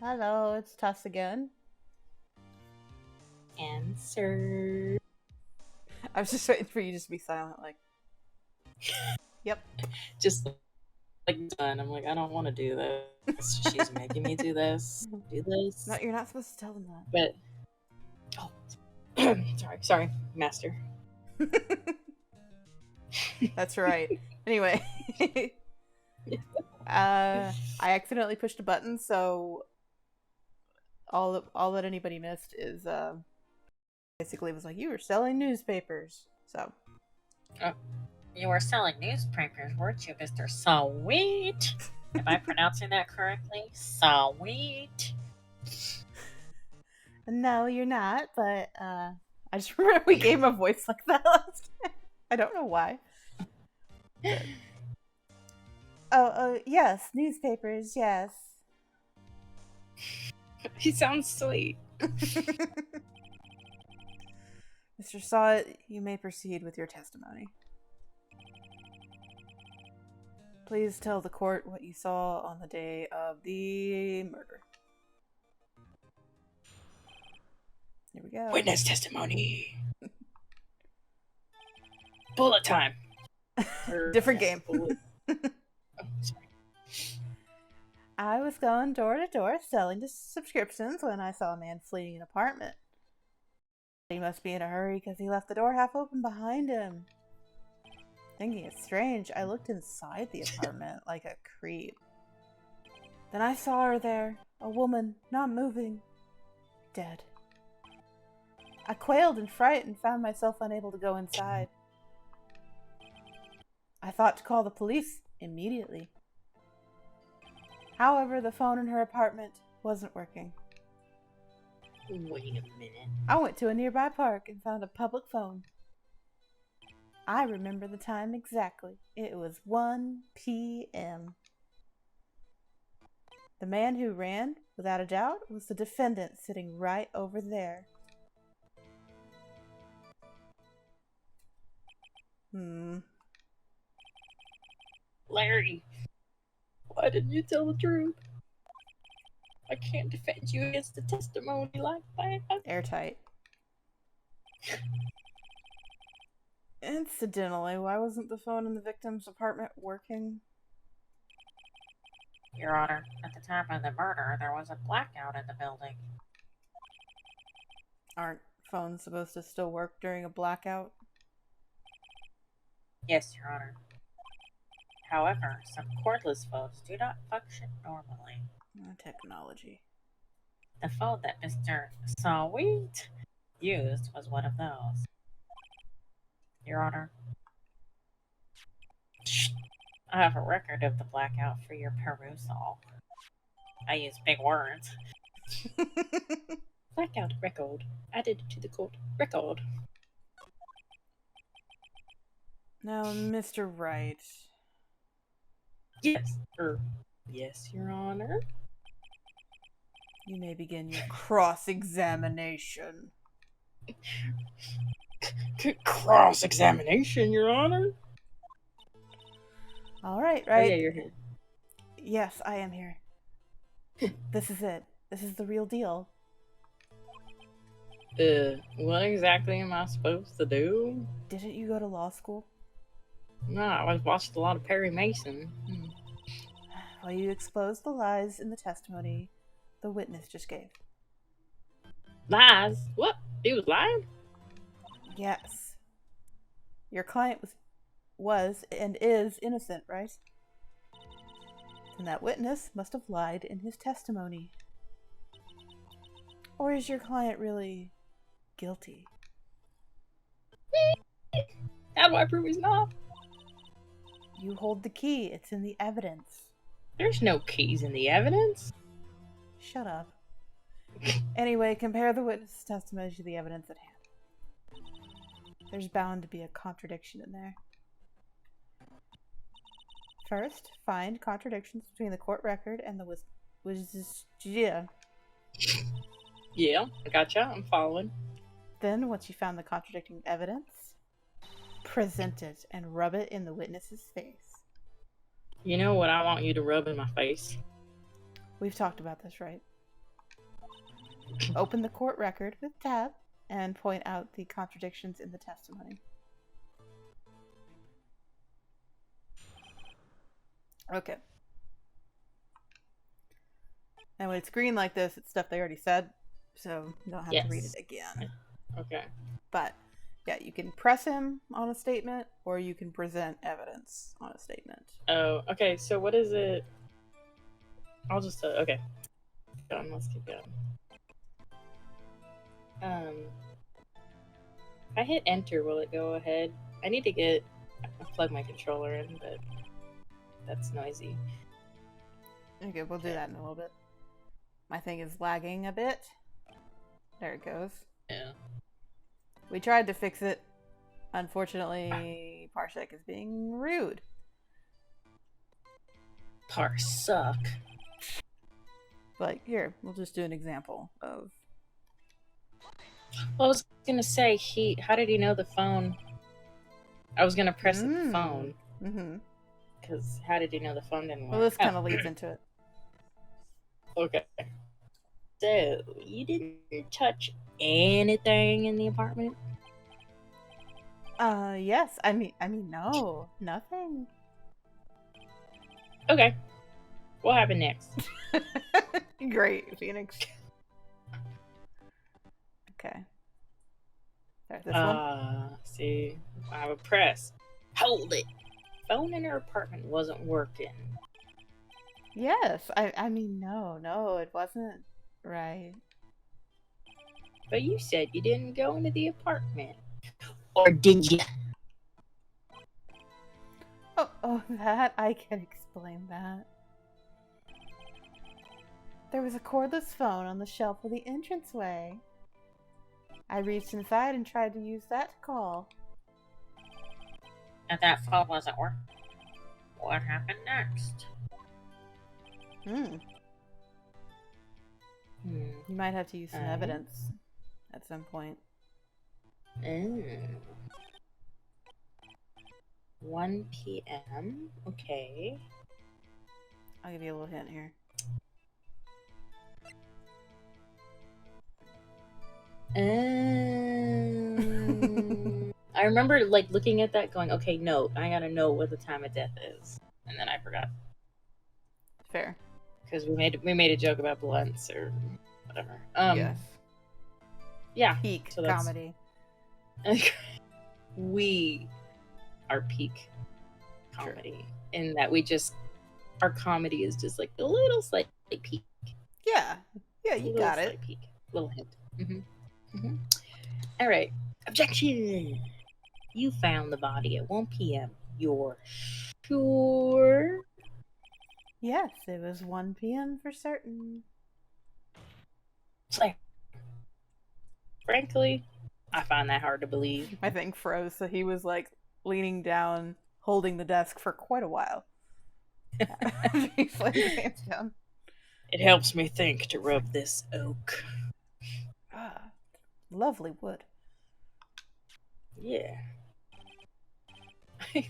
Hello, it's Tuss again. Answer. I was just waiting for you just to be silent, like, yep. Just like done. I'm like, I don't want to do this. She's making me do this. Do this. No, you're not supposed to tell them that. But sorry, master. That's right. Anyway, I accidentally pushed a button, so all that anybody missed is basically it was like you were selling newspapers. So You were selling newspapers, weren't you, Mr. SahWEEEEET? Am I pronouncing that correctly? SahWEEEEET. no, you're not. But I just remember we gave him a voice like that last time. I don't know why. But... Oh, yes, newspapers, yes. He sounds sweet. Mr. Saw, you may proceed with your testimony. Please tell the court what you saw on the day of the murder. Here we go. Witness testimony. Bullet time. Different game. Oh, sorry. I was going door to door selling subscriptions when I saw a man fleeing an apartment. He must be in a hurry because he left the door half open behind him. Thinking it's strange, I looked inside the apartment like a creep. Then I saw her there, a woman, not moving, dead. I quailed in fright and found myself unable to go inside. I thought to call the police immediately. However, the phone in her apartment wasn't working. Wait a minute. I went to a nearby park and found a public phone. I remember the time exactly. It was 1 p.m. The man who ran, without a doubt, was the defendant sitting right over there. Larry, why didn't you tell the truth? I can't defend you against the testimony like that. Airtight. Incidentally, why wasn't the phone in the victim's apartment working? Your Honor, at the time of the murder, there was a blackout in the building. Aren't phones supposed to still work during a blackout? Yes, Your Honor. However, some cordless phones do not function normally. Technology. The phone that Mr. SahWEEEEET used was one of those. Your Honor, I have a record of the blackout for your perusal. I use big words. Blackout record added to the court record. Now, Mr. Wright. Yes, yes, Your Honor. You may begin your cross-examination. Cross-examination, Your Honor? All right, right? Oh, yeah, you're here. Yes, I am here. This is it. This is the real deal. What exactly am I supposed to do? Didn't you go to law school? No, I watched a lot of Perry Mason. Well, you exposed the lies in the testimony the witness just gave. Lies? What? He was lying? Yes. Your client was and is innocent, right? And that witness must have lied in his testimony. Or is your client really guilty? How do I prove he's not? You hold the key. It's in the evidence. There's no keys in the evidence. Shut up. Anyway, compare the witness's testimony to the evidence at hand. There's bound to be a contradiction in there. First, find contradictions between the court record and the Yeah, I gotcha. I'm following. Then, once you found the contradicting evidence, present it and rub it in the witness's face. You know what I want you to rub in my face? We've talked about this, right? Open the court record with tab and point out the contradictions in the testimony. Okay. And when it's green like this, it's stuff they already said, so you don't have to read it again. Okay. But, yeah, you can press him on a statement, or you can present evidence on a statement. Oh, okay, so what is it? I'll just, okay. Let's keep going. If I hit enter, will it go ahead? I need to plug my controller in, but that's noisy. Okay, we'll do that in a little bit. My thing is lagging a bit. There it goes. Yeah. We tried to fix it. Unfortunately, Parsec is being rude. Parsuck. Like, here, we'll just do an example of... Well, I was gonna say, how did he know the phone? I was gonna press the phone. Mm-hmm. Because how did he know the phone didn't work? Well, this kind of leads into it. Okay. So, you didn't touch anything in the apartment? Yes. I mean, no. Nothing. Okay. What happened next? Great, Phoenix. Okay. There's this one. See, I would press. Hold it. Phone in her apartment wasn't working. Yes. I mean, no, it wasn't. Right. But you said you didn't go into the apartment. Or did you? Oh, that? I can explain that. There was a cordless phone on the shelf of the entranceway. I reached inside and tried to use that to call. And that phone wasn't working. What happened next? You might have to use some evidence at some point. 1 p.m. Okay. I'll give you a little hint here. I remember like looking at that going, okay, no, I gotta know what the time of death is. And then I forgot. Fair. Because we made a joke about blunts or whatever. Yes. Yeah. Peak so comedy. We are peak comedy. In that our comedy is just like a little slight peak. Yeah. Yeah, you got it. Peak. Little hint. All right. Objection. You found the body at 1 p.m. You're sure? Yes, it was 1 p.m. for certain. Like, frankly, I find that hard to believe. My thing froze, so he was like leaning down, holding the desk for quite a while. He slammed his hands down. It helps me think to rub this oak. Ah, lovely wood. Yeah. I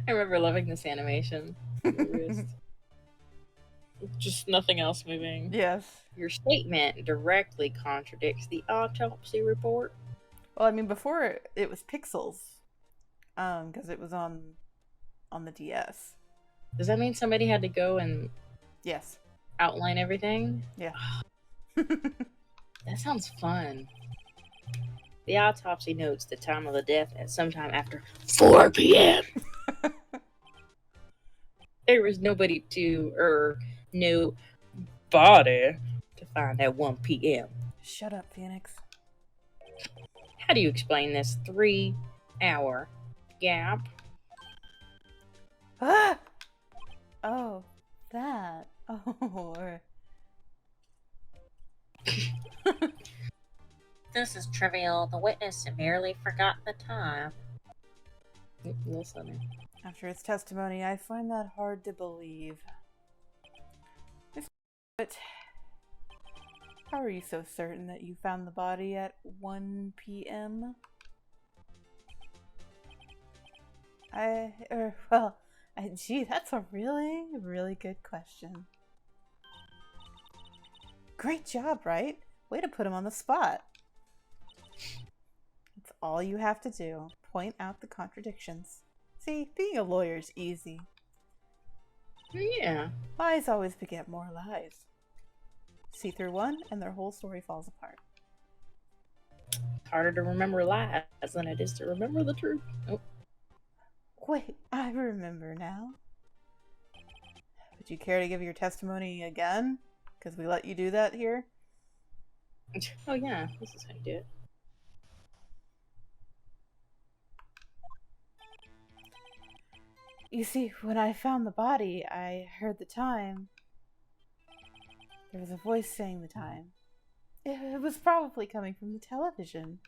remember loving this animation. Just nothing else moving. Yes. Your statement directly contradicts the autopsy report. Well, I mean, before it was pixels, because it was on the DS. Does that mean somebody had to go and yes outline everything? Yeah. That sounds fun. The autopsy notes the time of the death at sometime after 4 p.m. There was no body to find at 1 p.m. Shut up, Phoenix. How do you explain this 3-hour gap? Ah! Oh, that. Oh. This is trivial. The witness merely forgot the time. Listen. After his testimony, I find that hard to believe. But how are you so certain that you found the body at 1 p.m.? Gee, that's a really good question. Great job, Wright. Way to put him on the spot. That's all you have to do. Point out the contradictions. See, being a lawyer is easy. Yeah. Lies always beget more lies. See through one, and their whole story falls apart. Harder to remember lies than it is to remember the truth. Oh. Wait, I remember now. Would you care to give your testimony again? Because we let you do that here? Oh yeah, this is how you do it. You see, when I found the body, I heard the time. There was a voice saying the time. It was probably coming from the television.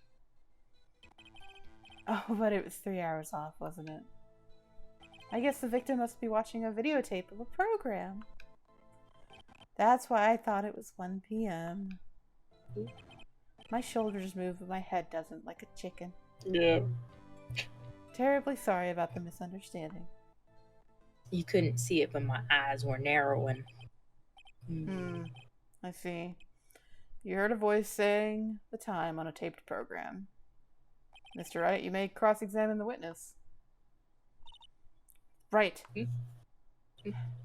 Oh, but it was 3 hours off, wasn't it? I guess the victim must be watching a videotape of a program. That's why I thought it was 1 p.m. My shoulders move, but my head doesn't, like a chicken. Yeah. Terribly sorry about the misunderstanding. You couldn't see it, but my eyes were narrowing. I see. You heard a voice saying the time on a taped program. Mr. Wright, you may cross-examine the witness. Right. You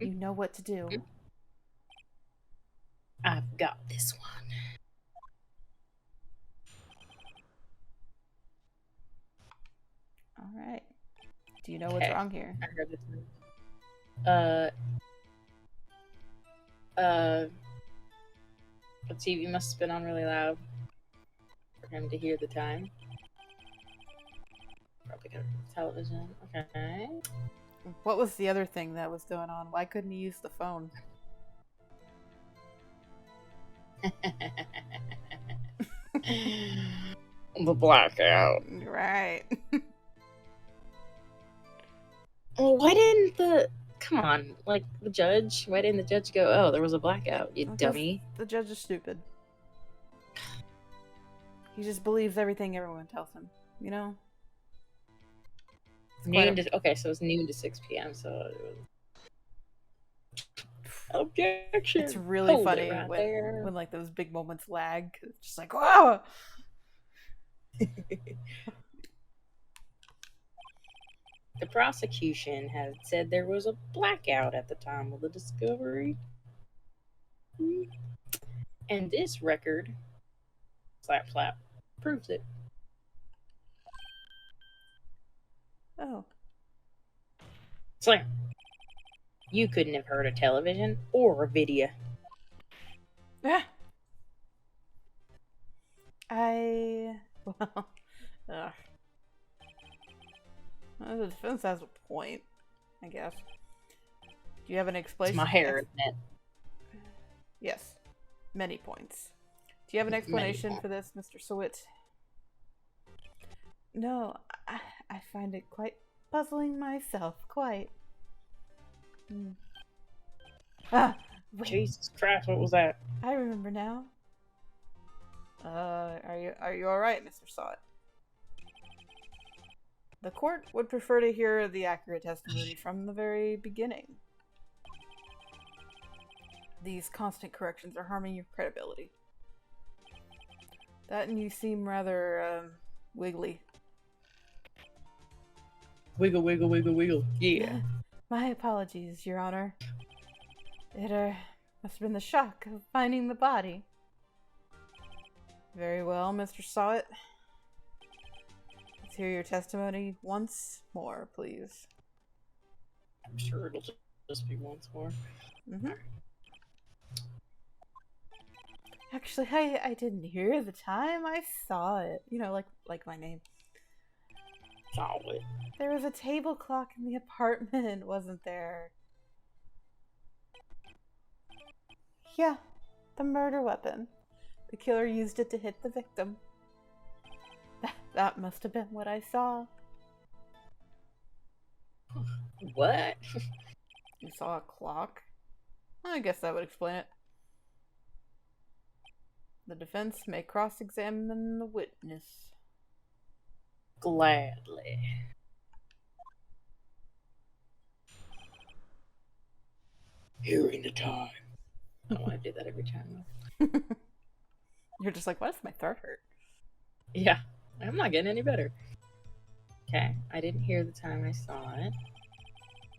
know what to do. I've got this one. All right. Do you know what's wrong here? I heard this one. The TV must have been on really loud for him to hear the time. Probably got the television. Okay. What was the other thing that was going on? Why couldn't he use the phone? The blackout. Right. Well, why didn't the... Come on, like, the judge? Why didn't the judge go, oh, there was a blackout, you dummy? The judge is stupid. He just believes everything everyone tells him, you know? Okay, so it's noon to 6 p.m., so it was... Objection! It's really Hold funny right when like those big moments lag. It's just like, whoa! The prosecution had said there was a blackout at the time of the discovery. And this record, slap slap, proves it. Oh. Slam. You couldn't have heard a television or a video. Well, the defense has a point, I guess. Do you have an explanation? It's my hair, isn't it? Yes. Many points. Do you have an explanation for this, Mr. SahWEEEEET? No, I find it quite puzzling myself. Quite. Ah, wait. Jesus Christ, what was that? I remember now. Are you all right, Mr. SahWEEEEET? The court would prefer to hear the accurate testimony from the very beginning. These constant corrections are harming your credibility. That and you seem rather, wiggly. Wiggle, wiggle, wiggle, wiggle. Yeah. My apologies, Your Honor. It, must have been the shock of finding the body. Very well, Mr. SahWEEEEET. Let's hear your testimony once more, please. I'm sure it'll just be once more. Actually, I didn't hear the time. I saw it. You know, like my name. Saw it. There was a table clock in the apartment, wasn't there? Yeah, the murder weapon. The killer used it to hit the victim. That must have been what I saw. What? You saw a clock? I guess that would explain it. The defense may cross-examine the witness. Gladly. Hearing the time. I don't want to do that every time. You're just like, why does my throat hurt? Yeah, I'm not getting any better. Okay, I didn't hear the time I saw it.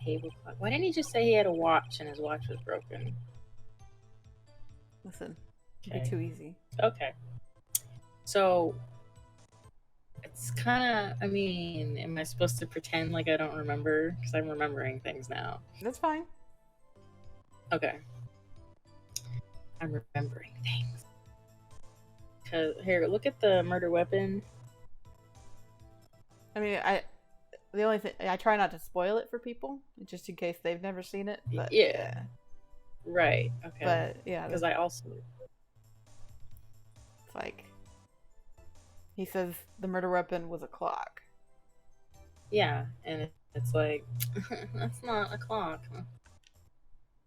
Table clock. Why didn't he just say he had a watch and his watch was broken? Listen, Okay. it'd be too easy. Okay. So, it's kind of, I mean, am I supposed to pretend like I don't remember? Because I'm remembering things now. That's fine. Okay. I'm remembering things. Cause here, look at the murder weapon. I mean, the only thing, I try not to spoil it for people, just in case they've never seen it. But Yeah. Right. Okay. But yeah, because I also it's like he says the murder weapon was a clock. Yeah, and it's like that's not a clock.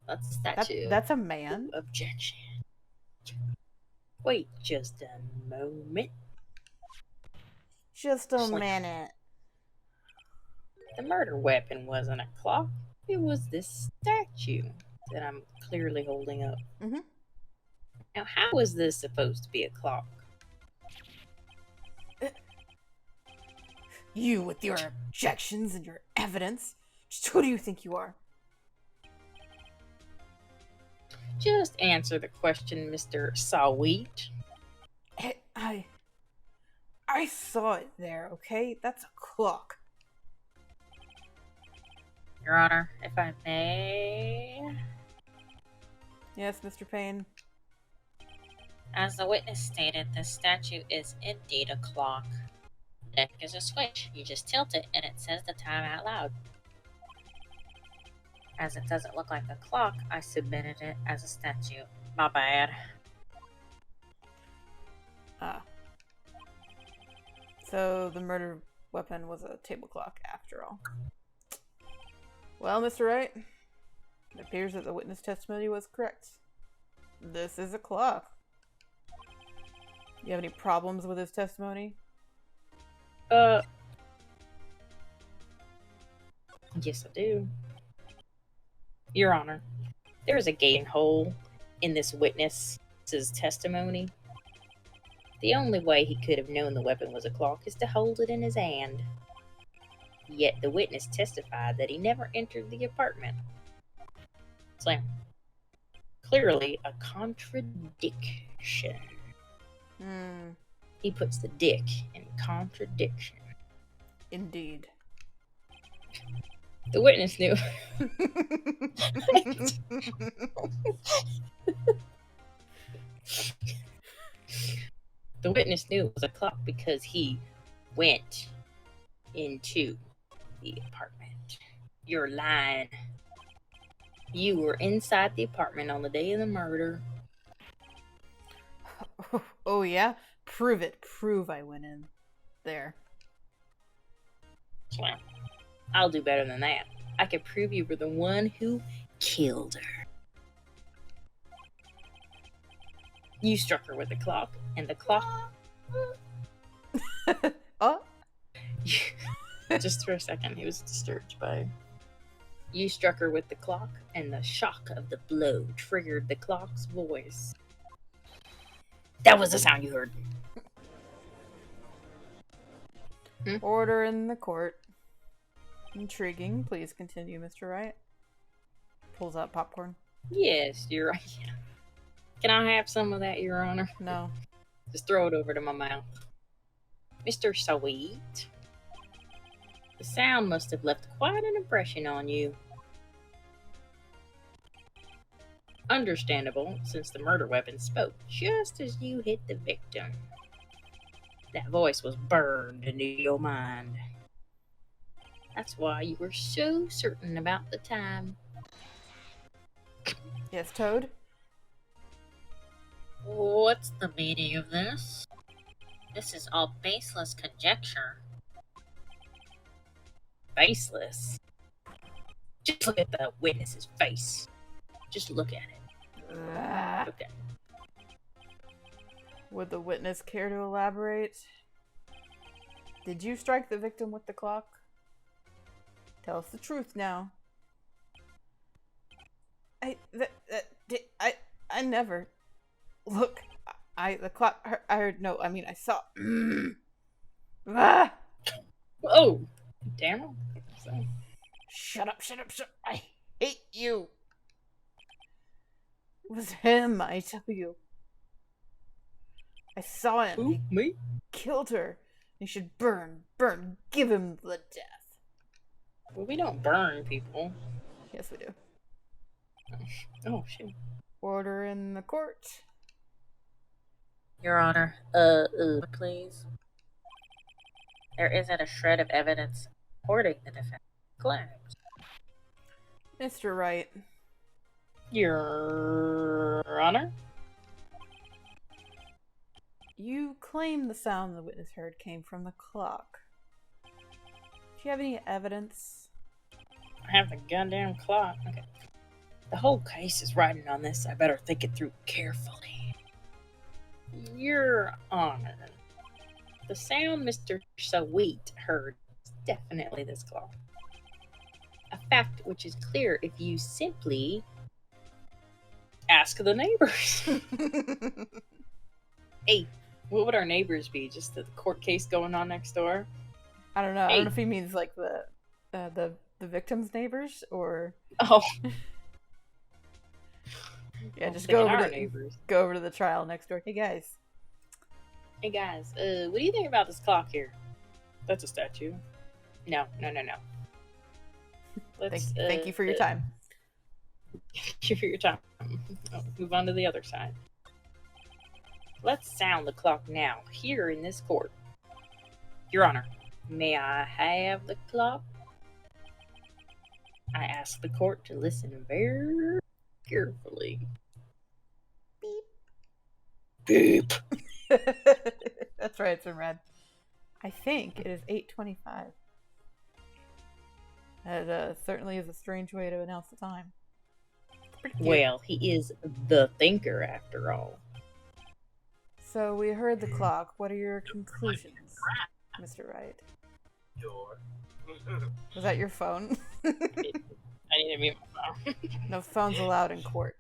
That's a statue. That's a man. Objection. Wait just a moment. Just a minute. The murder weapon wasn't a clock. It was this statue that I'm clearly holding up. Mm-hmm. Now, how is this supposed to be a clock? You with your objections and your evidence. Just who do you think you are? Just answer the question, Mr. SahWEEEEET. I saw it there, okay? That's a clock. Your Honor, if I may. Yes, Mr. Payne. As the witness stated, this statue is indeed a clock. Neck is a switch. You just tilt it and it says the time out loud. As it doesn't look like a clock, I submitted it as a statue. My bad. Ah. So the murder weapon was a table clock after all. Well, Mr. Wright, it appears that the witness testimony was correct. This is a clock. You have any problems with his testimony? Yes, I do. Your Honor, there is a gaping hole in this witness's testimony. The only way he could have known the weapon was a clock is to hold it in his hand. Yet the witness testified that he never entered the apartment. So, clearly a contradiction. He puts the dick in contradiction. Indeed. The witness knew. The witness knew it was a clock because he went into the apartment. You're lying. You were inside the apartment on the day of the murder. Oh yeah? Prove it. Prove I went in there. Well, I'll do better than that. I can prove you were the one who killed her. You struck her with the clock, and the clock... Oh? Just for a second, he was disturbed by... You struck her with the clock, and the shock of the blow triggered the clock's voice. That was the sound you heard. Order in the court. Intriguing. Please continue, Mr. Wright. Pulls out popcorn. Yes, you're right. Can I have some of that, Your Honor? No. Just throw it over to my mouth. Mr. SahWEEEEET, the sound must have left quite an impression on you. Understandable, since the murder weapon spoke just as you hit the victim. That voice was burned into your mind. That's why you were so certain about the time. Yes, Toad? What's the meaning of this? This is all baseless conjecture. Baseless? Just look at the witness's face. Just look at it. Look at it. Would the witness care to elaborate? Did you strike the victim with the clock? Tell us the truth now. I never. Look, The clock. I heard. No, I mean I saw. Ah! Oh, damn. So, Shut up! Shut up! Shut up! I hate you. It was him. I tell you. I saw him. who? He Me? killed her. He should burn. Burn. Give him the death. Well, we don't burn people. Yes, we do. Oh, shit. Order in the court. Your Honor, please. There isn't a shred of evidence supporting the defendant's claims. Mr. Wright. Your Honor? You claim the sound the witness heard came from the clock. Do you have any evidence? I have the goddamn clock. Okay. The whole case is riding on this. I better think it through carefully. Your Honor, the sound Mr. SahWEEEEET heard is definitely this clock. A fact which is clear if you simply ask the neighbors. Hey, what would our neighbors be? Just the court case going on next door? I don't know. I Hey. don't know if he means like the victim's neighbors or Oh, yeah. I'm Just thinking go over our to neighbors. go over to the trial next door. Hey guys. Hey guys, what do you think about this clock here? That's a statue. No. Let's Thank you for your time. Thank you for your time. Let's move on to the other side. Let's sound the clock now, here in this court. Your Honor, may I have the clock? I ask the court to listen very carefully. Beep. That's right. It's in red. I think it is 8:25. That certainly is a strange way to announce the time. Pretty cute. Well, he is the thinker after all. So we heard the clock. What are your conclusions, Mr. Wright? Was that your phone? I need to mute my phone. No phones allowed in court.